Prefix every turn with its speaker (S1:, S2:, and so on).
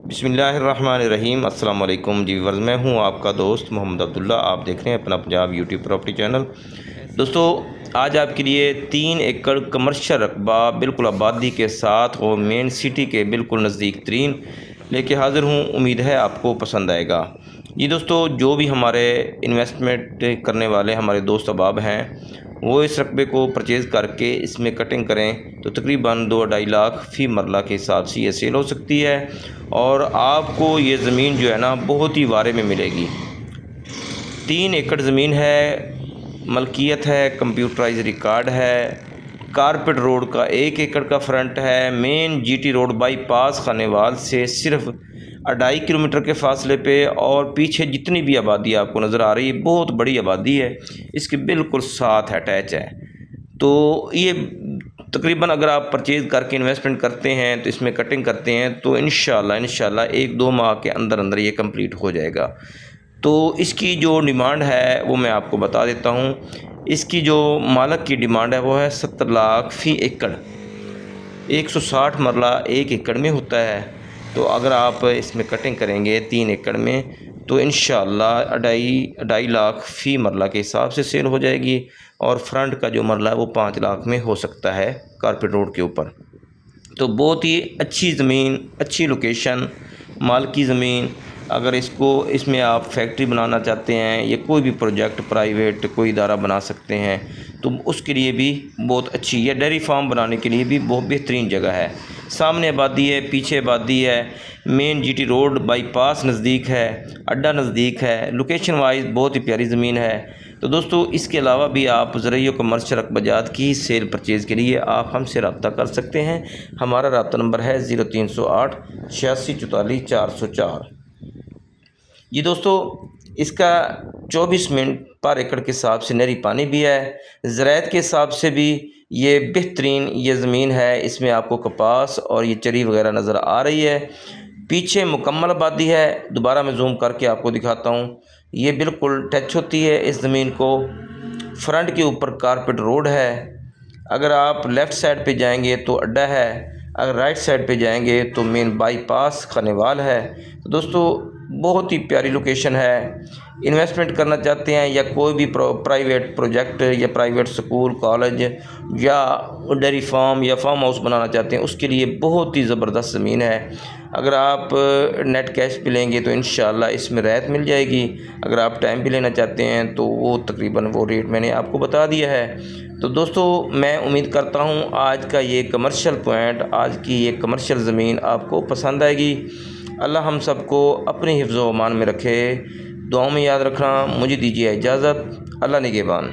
S1: بسم اللہ الرحمن الرحیم۔ السلام علیکم جی ورز، میں ہوں آپ کا دوست محمد عبداللہ۔ آپ دیکھ رہے ہیں اپنا پنجاب یوٹیوب پراپرٹی چینل۔ دوستو، آج آپ کے لیے 3 ایکڑ کمرشل رقبہ بالکل آبادی کے ساتھ اور مین سٹی کے بالکل نزدیک ترین لے کے حاضر ہوں۔ امید ہے آپ کو پسند آئے گا۔ جی دوستو، جو بھی ہمارے انویسٹمنٹ کرنے والے ہمارے دوست احباب ہیں، وہ اس رقبے کو پرچیز کر کے اس میں کٹنگ کریں تو تقریباً 2-2.5 لاکھ فی مرلہ کے حساب سے یہ سیل ہو سکتی ہے، اور آپ کو یہ زمین جو ہے نا بہت ہی وارے میں ملے گی۔ 3 ایکڑ زمین ہے، ملکیت ہے، کمپیوٹرائز ریکارڈ ہے، کارپیٹ روڈ کا 1 ایکڑ کا فرنٹ ہے، مین جی ٹی روڈ بائی پاس خانیوال سے صرف 2.5 کلومیٹر کے فاصلے پہ، اور پیچھے جتنی بھی آبادی آپ کو نظر آ رہی ہے بہت بڑی آبادی ہے، اس کے بالکل ساتھ اٹیچ ہے۔ تو یہ تقریباً اگر آپ پرچیز کر کے انویسٹمنٹ کرتے ہیں تو اس میں کٹنگ کرتے ہیں تو انشاءاللہ 1-2 ماہ کے اندر یہ کمپلیٹ ہو جائے گا۔ تو اس کی جو ڈیمانڈ ہے وہ میں آپ کو بتا دیتا ہوں۔ اس کی جو مالک کی ڈیمانڈ ہے وہ ہے 70 لاکھ فی ایکڑ، 160 مرلہ 1 ایکڑ میں ہوتا ہے۔ تو اگر آپ اس میں کٹنگ کریں گے 3 ایکڑ میں تو انشاءاللہ 2.5 لاکھ فی مرلہ کے حساب سے سیل ہو جائے گی، اور فرنٹ کا جو مرلہ ہے وہ 5 لاکھ میں ہو سکتا ہے کارپیٹ روڈ کے اوپر۔ تو بہت ہی اچھی زمین، اچھی لوکیشن، مالکی زمین۔ اگر اس میں آپ فیکٹری بنانا چاہتے ہیں یا کوئی بھی پروجیکٹ پرائیویٹ کوئی ادارہ بنا سکتے ہیں تو اس کے لیے بھی بہت اچھی ہے۔ ڈیری فارم بنانے کے لیے بھی بہت بہترین جگہ ہے۔ سامنے آبادی ہے، پیچھے آبادی ہے، مین جی ٹی روڈ بائی پاس نزدیک ہے، اڈا نزدیک ہے، لوکیشن وائز بہت ہی پیاری زمین ہے۔ تو دوستو، اس کے علاوہ بھی آپ زرعی و کمرشل رقبہ جات کی سیل پرچیز کے لیے آپ ہم سے رابطہ کر سکتے ہیں۔ ہمارا رابطہ نمبر ہے 0308 8644 404۔ جی دوستو، اس کا 24 منٹ پر ایکڑ کے حساب سے نہری پانی بھی ہے۔ زراعت کے حساب سے بھی یہ بہترین یہ زمین ہے۔ اس میں آپ کو کپاس اور یہ چری وغیرہ نظر آ رہی ہے۔ پیچھے مکمل آبادی ہے۔ دوبارہ میں زوم کر کے آپ کو دکھاتا ہوں۔ یہ بالکل ٹچ ہوتی ہے اس زمین کو۔ فرنٹ کے اوپر کارپیٹ روڈ ہے۔ اگر آپ لیفٹ سائڈ پہ جائیں گے تو اڈا ہے، اگر رائٹ سائڈ پہ جائیں گے تو مین بائی پاس خانیوال ہے۔ تو دوستو، بہت ہی پیاری لوکیشن ہے۔ انویسٹمنٹ کرنا چاہتے ہیں یا کوئی بھی پرائیویٹ پروجیکٹ یا پرائیویٹ سکول، کالج یا ڈیری فارم یا فارم ہاؤس بنانا چاہتے ہیں، اس کے لیے بہت ہی زبردست زمین ہے۔ اگر آپ نیٹ کیش پہ لیں گے تو انشاءاللہ اس میں رعایت مل جائے گی۔ اگر آپ ٹائم پہ لینا چاہتے ہیں تو وہ تقریباً وہ ریٹ میں نے آپ کو بتا دیا ہے۔ تو دوستو، میں امید کرتا ہوں آج کا یہ کمرشل پوائنٹ، آج کی یہ کمرشل زمین آپ کو پسند آئے گی۔ اللہ ہم سب کو اپنے حفظ و امان میں رکھے۔ دعاؤں میں یاد رکھنا۔ مجھے دیجیے اجازت۔ اللہ نگہبان۔